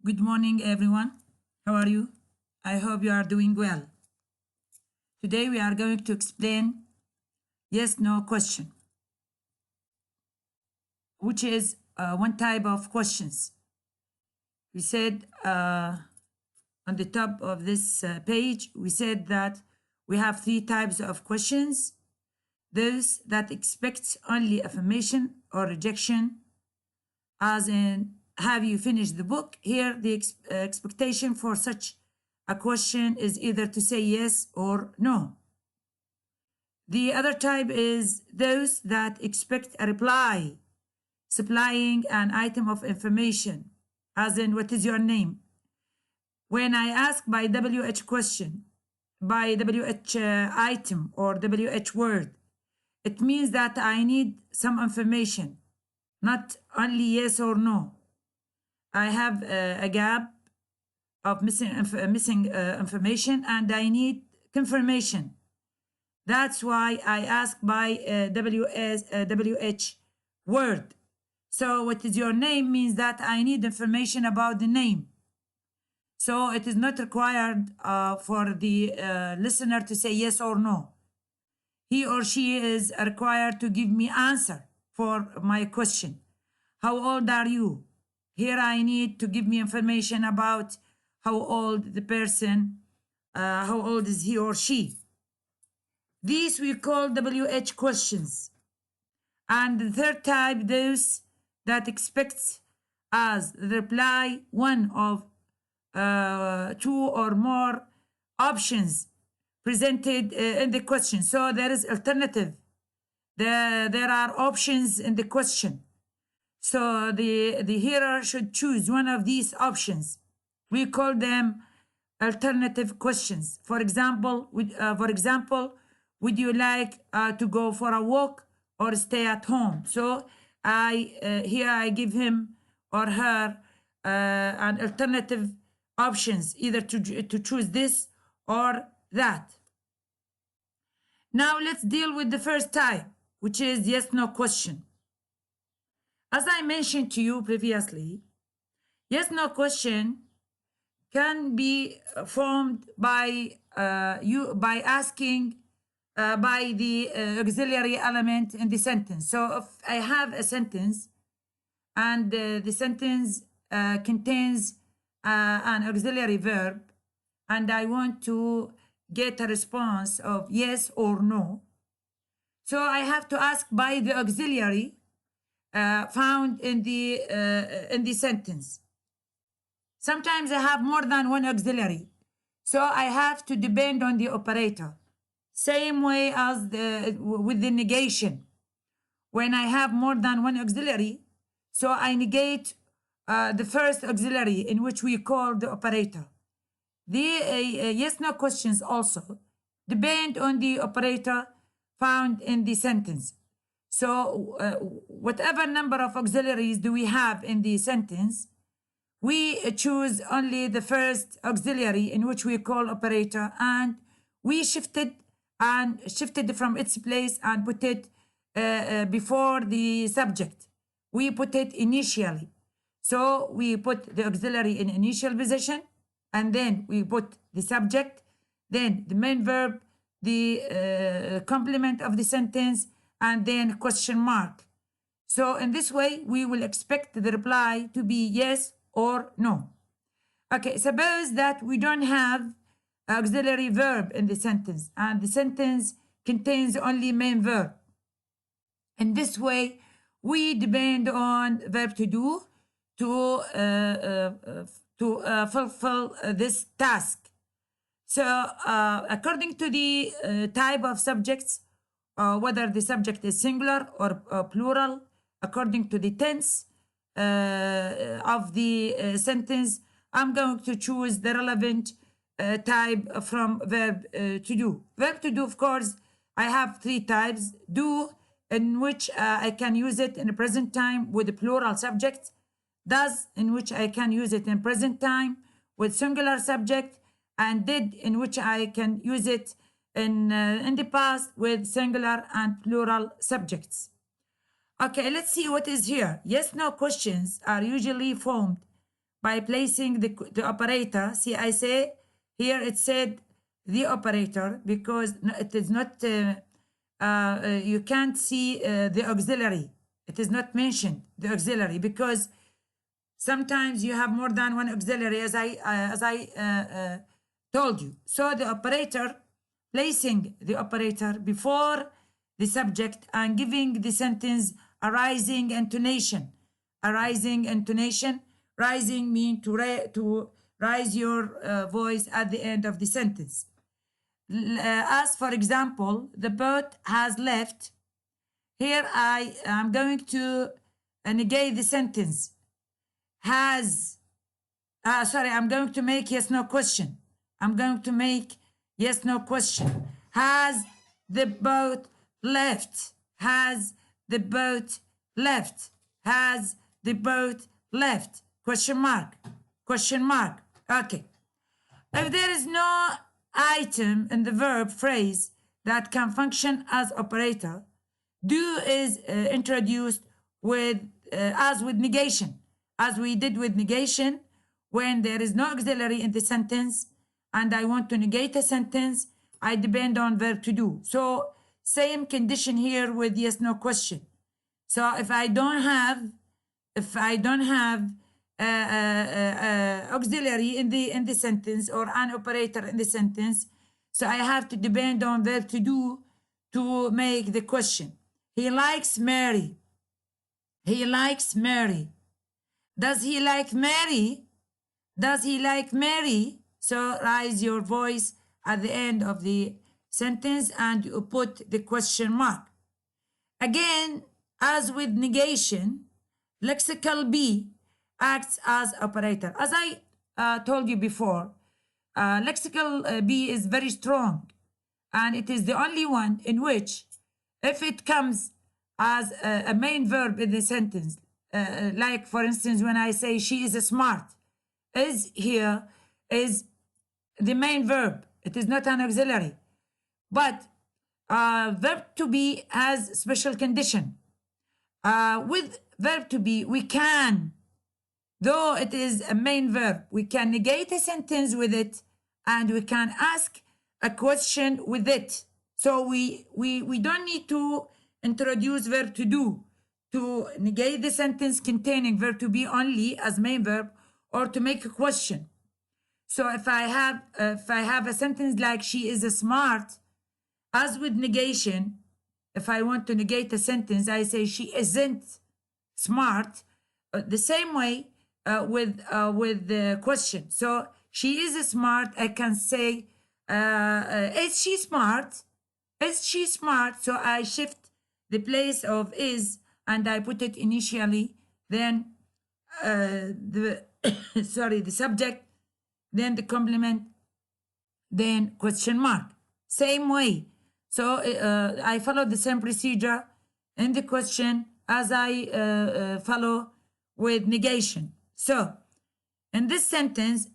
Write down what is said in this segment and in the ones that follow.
Good morning, everyone. How are you? I hope you are doing well. Today we are going to explain yes/no question, which is one type of questions. We said on the top of this page, we said that we have three types of questions. Those that expect only affirmation or rejection, as in, have you finished the book? Here, the expectation for such a question is either to say yes or no. The other type is those that expect a reply, supplying an item of information, as in, what is your name? When I ask by WH question, by WH item or WH word, it means that I need some information, not only yes or no. I have a gap of missing information and I need confirmation. That's why I ask by WH word. So what is your name means that I need information about the name. So it is not required for the listener to say yes or no. He or she is required to give me answer for my question. How old are you? Here I need to give me information about how old the person, how old is he or she. These we call WH questions. And the third type, those that expect as the reply one of two or more options presented in the question. So there is alternative. There are options in the question. So the hearer should choose one of these options. We call them alternative questions. For example, would you like to go for a walk or stay at home? So here I give him or her an alternative options, either to choose this or that. Now let's deal with the first type, which is yes/no question. As I mentioned to you previously, yes/no question can be formed by asking by the auxiliary element in the sentence. So if I have a sentence and the sentence contains an auxiliary verb and I want to get a response of yes or no, so I have to ask by the auxiliary found in the sentence. Sometimes I have more than one auxiliary, so I have to depend on the operator. Same way as with the negation. When I have more than one auxiliary, so I negate the first auxiliary, in which we call the operator. The yes/no questions also depend on the operator found in the sentence. So whatever number of auxiliaries do we have in the sentence, we choose only the first auxiliary, in which we call operator, and we shifted from its place and put it before the subject. We put it initially. So we put the auxiliary in initial position, and then we put the subject, then the main verb, the complement of the sentence, and then question mark. So in this way, we will expect the reply to be yes or no. Okay, suppose that we don't have auxiliary verb in the sentence and the sentence contains only main verb. In this way, we depend on verb to do to fulfill this task. So according to the type of subjects, whether the subject is singular or plural, according to the tense of the sentence, I'm going to choose the relevant type from verb to do. Verb to do, of course, I have three types. Do, in which I can use it in the present time with the plural subject. Does, in which I can use it in present time with singular subject. And did, in which I can use it in the past with singular and plural subjects. Okay, let's see what is here. Yes/no questions are usually formed by placing the operator. See, I say here it said the operator because it is not, you can't see the auxiliary. It is not mentioned, the auxiliary, because sometimes you have more than one auxiliary, as I told you. So the operator, placing the operator before the subject and giving the sentence a rising intonation. A rising intonation. Rising means to rise your voice at the end of the sentence. As for example, the boat has left. Here I am going to negate the sentence. Has, sorry, I'm going to make yes, no question. I'm going to make yes, no question. Has the boat left? Has the boat left? Has the boat left? Question mark. Question mark. Okay. If there is no item in the verb phrase that can function as operator, do is introduced with as with negation, as we did with negation. When there is no auxiliary in the sentence and I want to negate a sentence, I depend on verb to do. So same condition here with yes, no question. So if I don't have auxiliary in the sentence or an operator in the sentence, so I have to depend on verb to do to make the question. He likes Mary. He likes Mary. Does he like Mary? Does he like Mary? So raise your voice at the end of the sentence and you put the question mark. Again, as with negation, lexical be acts as operator. As I told you before, lexical be is very strong, and it is the only one in which, if it comes as a main verb in the sentence, like for instance, when I say she is smart, is here is the main verb. It is not an auxiliary. But verb to be has special condition. With verb to be, we can, though it is a main verb, we can negate a sentence with it and we can ask a question with it. So we don't need to introduce verb to do to negate the sentence containing verb to be only as main verb or to make a question. So if I have a sentence like she is smart, as with negation, if I want to negate a sentence, I say she isn't smart. The same way with the question. So she is smart. I can say, is she smart? Is she smart? So I shift the place of is and I put it initially. Then the subject. Then the complement. Then question mark. Same way. So I follow the same procedure in the question as I follow with negation. So in this sentence,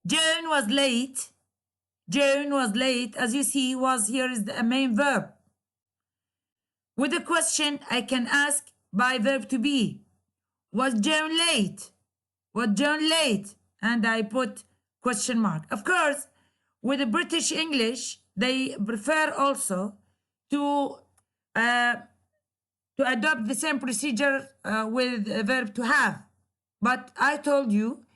Jane was late. Jane was late. As you see, was here is the main verb. With a question, I can ask by verb to be. Was Jane late? Was Jane late? And I put question mark. Of course, with the British English, they prefer also to adopt the same procedure with a verb to have. But I told you,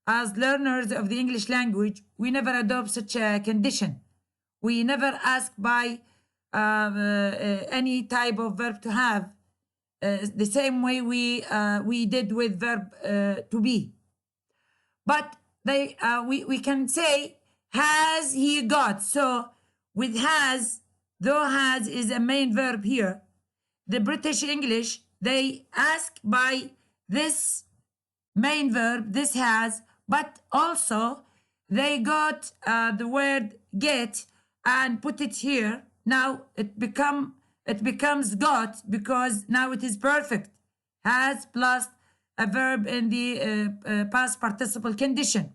as learners of the English language, we never adopt such a condition. We never ask by any type of verb to have, the same way we did with verb to be. But we can say, has he got? So with has, though has is a main verb here, the British English, they ask by this main verb, this has, but also they got the word get and put it here. Now it becomes got because now it is perfect. Has plus a verb in the past participle condition.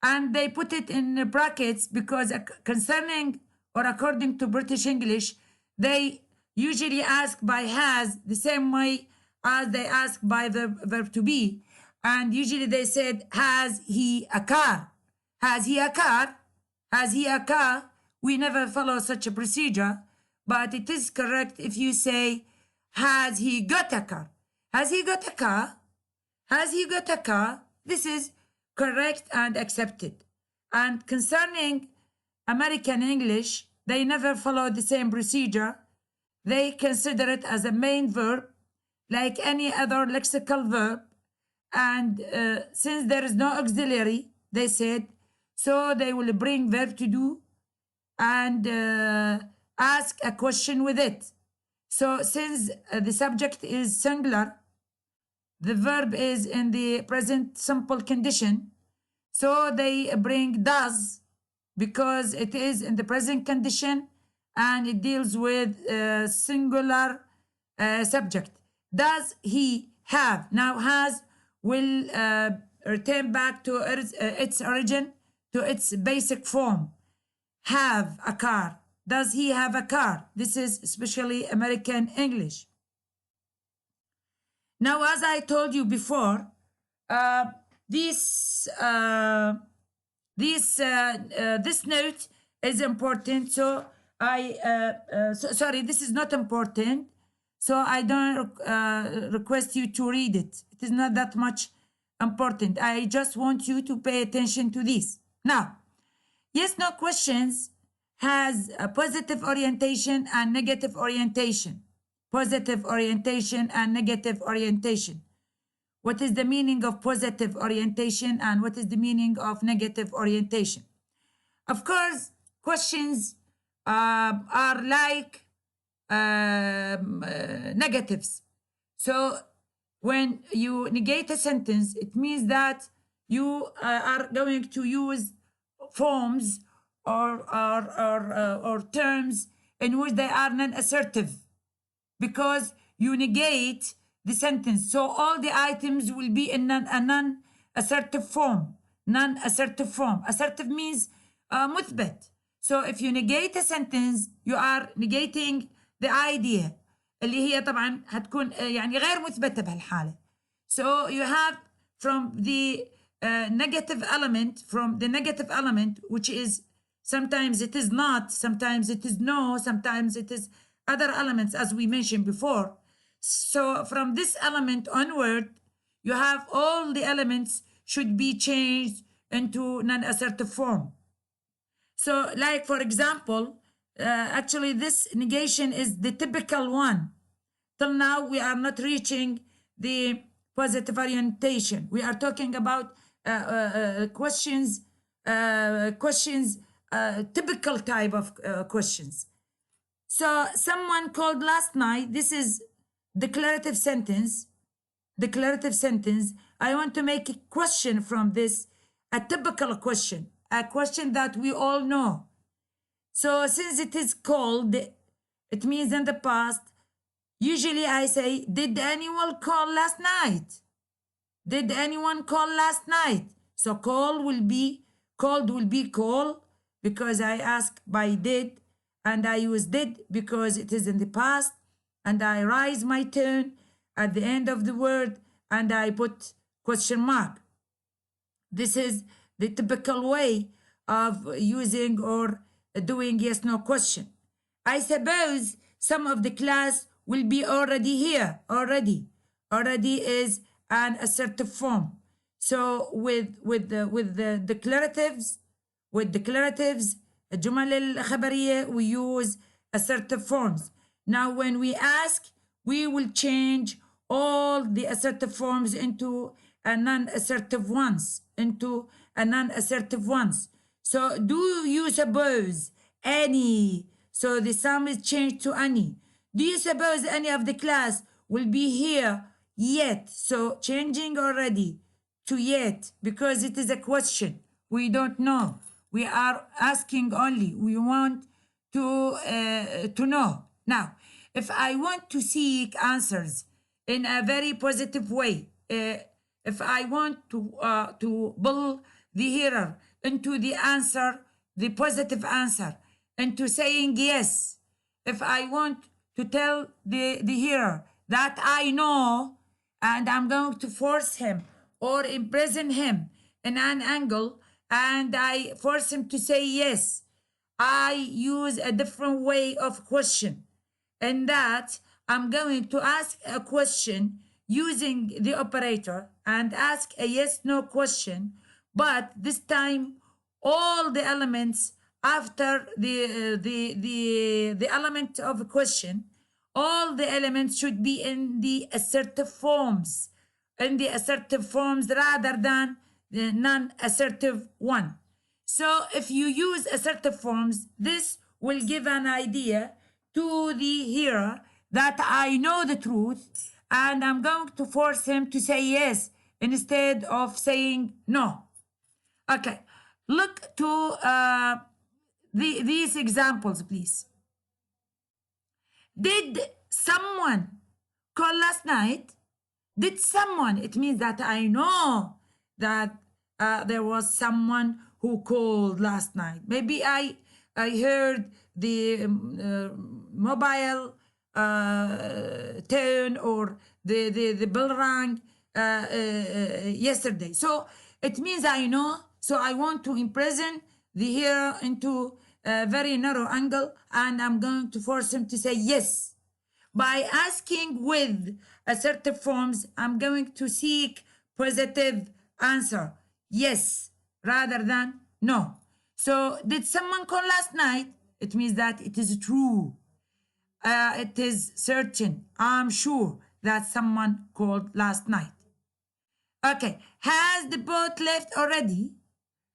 And they put it in brackets because concerning or according to British English, they usually ask by has the same way as they ask by the verb to be. And usually they said, has he a car? Has he a car? Has he a car? We never follow such a procedure, but it is correct if you say, has he got a car? Has he got a car? Has he got a car? This is correct and accepted. And concerning American English, they never follow the same procedure. They consider it as a main verb, like any other lexical verb. And since there is no auxiliary, they said, so they will bring verb to do and ask a question with it. So since the subject is singular, the verb is in the present simple condition, so they bring does because it is in the present condition and it deals with singular subject. Does he have? Now has will return back to its origin, to its basic form. Have a car. Does he have a car? This is especially American English. Now, as I told you before, this note is important. So sorry, this is not important. So I don't request you to read it. It is not that much important. I just want you to pay attention to this. Now, yes, no questions has a positive orientation and negative orientation. Positive orientation and negative orientation. What is the meaning of positive orientation and what is the meaning of negative orientation? Of course, questions are like negatives. So when you negate a sentence, it means that you are going to use forms or terms in which they are non-assertive, because you negate the sentence. So all the items will be in a non-assertive form. Non-assertive form. Assertive means مثبت. So if you negate a sentence, you are negating the idea اللي هي طبعا هتكون يعني غير مثبتة بهالحالة. So you have from the negative element, which is sometimes it is not, sometimes it is no, sometimes it is other elements as we mentioned before. So from this element onward, you have all the elements should be changed into non-assertive form. So like for example, actually this negation is the typical one. Till now we are not reaching the positive orientation. We are talking about questions, typical type of questions. So someone called last night. This is declarative sentence. Declarative sentence. I want to make a question from this, a typical question, a question that we all know. So since it is called, it means in the past. Usually I say, did anyone call last night? Did anyone call last night? So called will be call because I ask by did, and I use did because it is in the past, and I raise my tone at the end of the word and I put question mark. This is the typical way of using or doing yes no question. I suppose some of the class will be already here. Already is an assertive form. So with the declaratives, الجمل الخبرية, we use assertive forms. Now when we ask, we will change all the assertive forms into a non-assertive ones. So do you suppose any? So the sum is changed to any. Do you suppose any of the class will be here yet? So changing already to yet because it is a question. We don't know. We are asking only. We want to know. Now, if I want to seek answers in a very positive way, if I want to pull the hearer into the answer, the positive answer, into saying yes, if I want to tell the hearer that I know, and I'm going to force him or imprison him in an angle, and I force him to say yes, I use a different way of question. And that I'm going to ask a question using the operator and ask a yes no question, but this time all the elements after the element of a question, all the elements should be in the assertive forms, rather than the non-assertive one. So if you use assertive forms, this will give an idea to the hearer that I know the truth, and I'm going to force him to say yes instead of saying no. Okay, look to these examples, please. Did someone call last night? Did someone? It means that I know that there was someone who called last night. Maybe I heard the mobile tone, or the bell rang yesterday. So it means I know. So I want to imprison the hearer into a very narrow angle, and I'm going to force him to say yes. By asking with assertive forms, I'm going to seek positive answer, yes, rather than no. So did someone call last night? It means that it is true. It is certain. I'm sure that someone called last night. Okay, has the boat left already?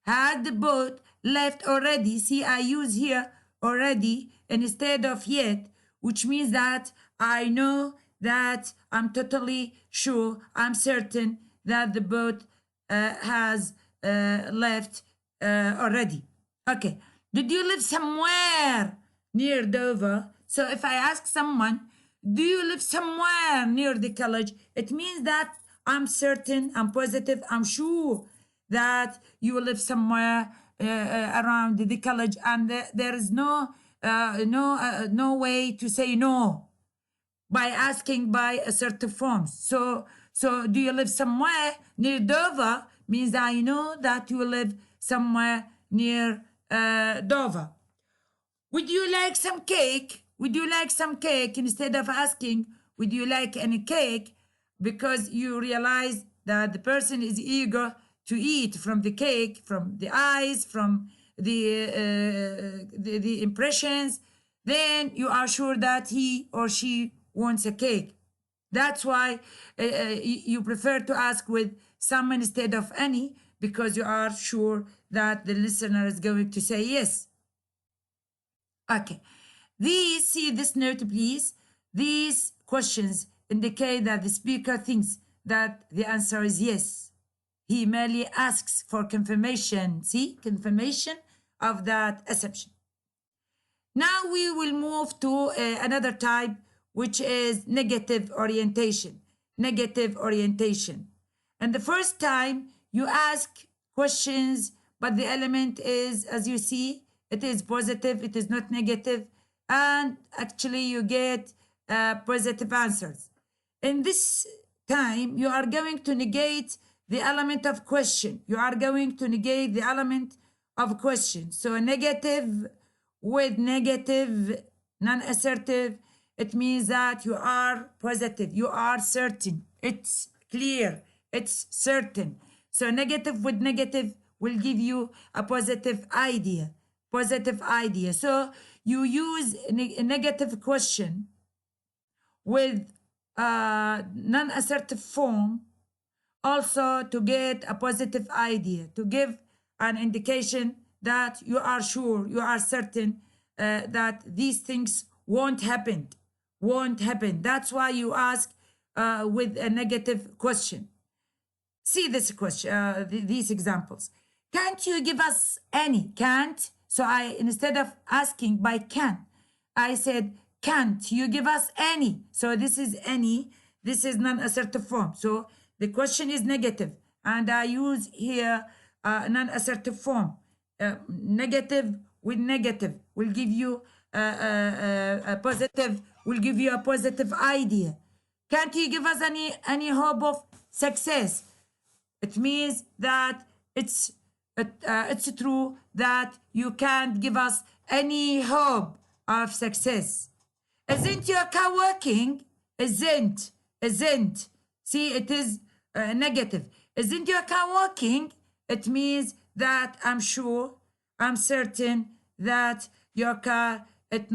Has the boat left already? See, I use here already instead of yet, which means that I know, that I'm totally sure, I'm certain that the boat has left already. Okay, did you live somewhere near Dover? So if I ask someone, do you live somewhere near the college? It means that I'm certain, I'm positive, I'm sure that you live somewhere around the college, and there is no way to say no by asking by assertive forms. So do you live somewhere near Dover means I know that you live somewhere near Dover. Would you like some cake? Would you like some cake? Instead of asking, would you like any cake? Because you realize that the person is eager to eat from the cake, from the eyes, from the impressions, then you are sure that he or she wants a cake. That's why you prefer to ask with some instead of any, because you are sure that the listener is going to say yes. Okay, see this note, please. These questions indicate that the speaker thinks that the answer is yes. He merely asks for confirmation, see, confirmation of that assumption. Now we will move to another type, which is negative orientation. Negative orientation. And the first time you ask questions, but the element is, as you see, it is positive, it is not negative, and actually you get positive answers. In this time, you are going to negate the element of question. You are going to negate the element of question. So negative with negative, non-assertive, it means that you are positive, you are certain, it's clear, it's certain. So negative with negative will give you a positive idea. Positive idea. So you use a negative question with non-assertive form also to get a positive idea, to give an indication that you are sure, you are certain that these things won't happen. That's why you ask with a negative question. See this question, these examples. Can't you give us any? Can't. So instead of asking by can, I said, can't you give us any? So this is any. This is non-assertive form. So the question is negative, and I use here non-assertive form. Negative with negative will give you a positive. Will give you a positive idea. Can't you give us any hope of success? It means that it's true that you can't give us any hope of success. Isn't your car working? Isn't. See, it is negative. Isn't your car working? It means that I'm sure, I'm certain that your car is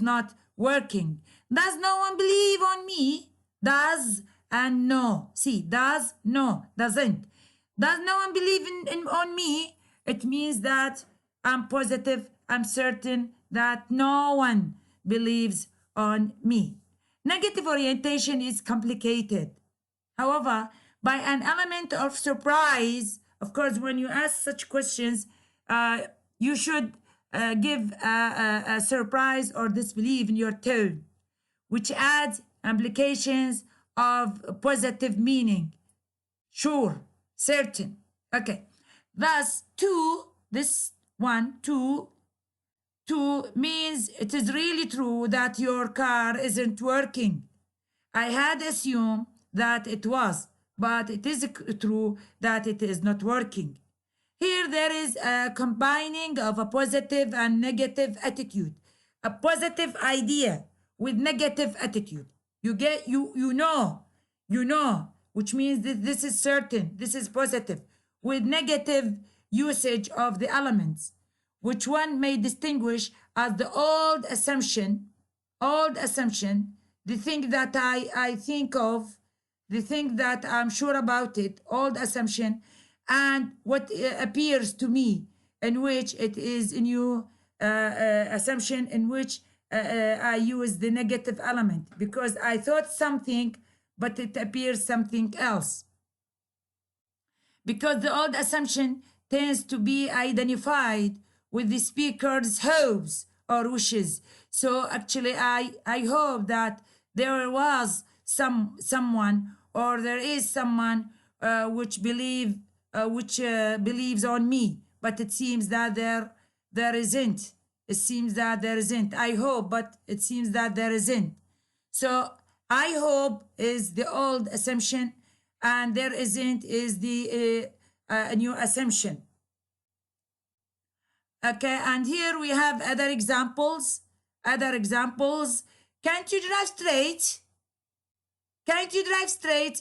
not working. Does no one believe on me? Does and no. See, does, no, doesn't. Does no one believe on me? It means that I'm positive, I'm certain that no one believes on me. Negative orientation is complicated. However, by an element of surprise, of course, when you ask such questions, you should give a surprise or disbelief in your tone, which adds implications of positive meaning. Sure, certain. Okay. Thus, two means it is really true that your car isn't working. I had assumed that it was, but it is true that it is not working. Here there is a combining of a positive and negative attitude, a positive idea with negative attitude. You know, which means that this is certain, this is positive, with negative usage of the elements, which one may distinguish as the old assumption, the thing that I think of, the thing that I'm sure about it, old assumption, and what appears to me, in which it is a new assumption in which I use the negative element because I thought something, but it appears something else. Because the old assumption tends to be identified with the speaker's hopes or wishes. So actually, I hope that there was someone or there is someone which believes on me, but it seems that there isn't. It seems that there isn't. I hope, but it seems that there isn't. So I hope is the old assumption, and there isn't is the new assumption. Okay, and here we have other examples. Can't you drive straight?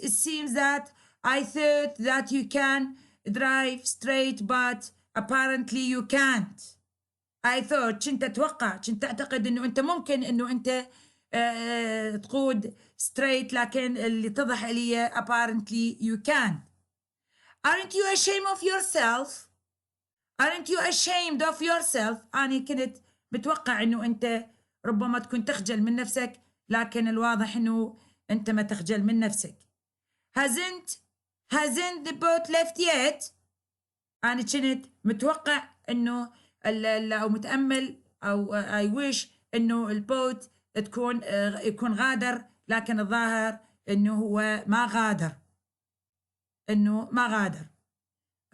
It seems that I thought that you can drive straight, but apparently you can't. I thought كنت أعتقد إنه أنت ممكن إنه أنت تقود straight، لكن اللي اتضح لي apparently you can't. Aren't you ashamed of yourself? أنا كنت بتوقع إنه أنت ربما تكون تخجل من نفسك، لكن الواضح إنه أنت ما تخجل من نفسك. Hasn't the boat left yet? أنا كنت متوقع إنه أو متأمل أو I wish إنه البوت يكون غادر، لكن الظاهر إنه هو ما غادر.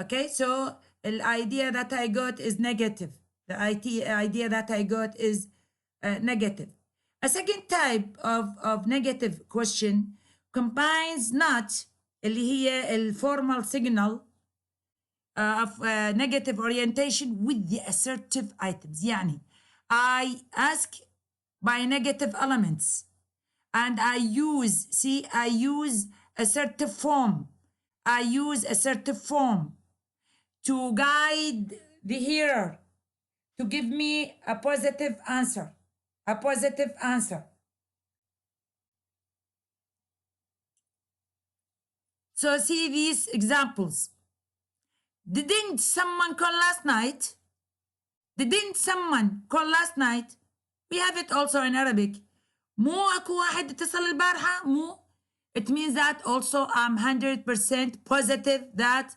Okay, so the idea that I got is negative. The idea that I got is negative. A second type of negative question combines not اللي هي الformal signal of negative orientation with the assertive items. يعني I ask by negative elements and I use assertive form. To guide the hearer to give me a positive answer. So see these examples. Didn't someone call last night? We have it also in Arabic. مو أكو واحد اتصل البارحة. مو. It means that also I'm 100% positive that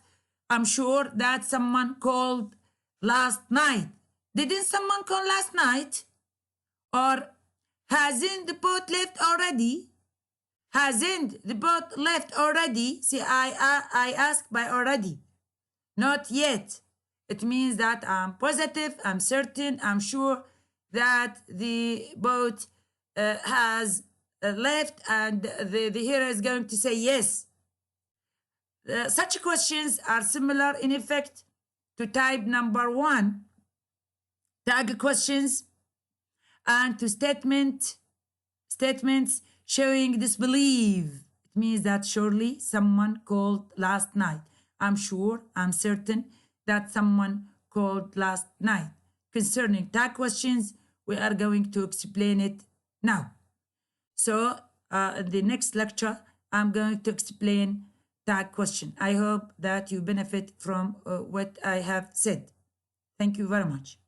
I'm sure that someone called last night. Didn't someone call last night? Or hasn't the boat left already? See, I ask by already. Not yet. It means that I'm positive, I'm certain, I'm sure that the boat has left, and the hero is going to say yes. Such questions are similar in effect to type number 1, tag questions, and to statements showing disbelief. It means that surely someone called last night. I'm sure, I'm certain that someone called last night. Concerning tag questions, we are going to explain it now. So in the next lecture, I'm going to explain tag question. I hope that you benefit from what I have said. Thank you very much.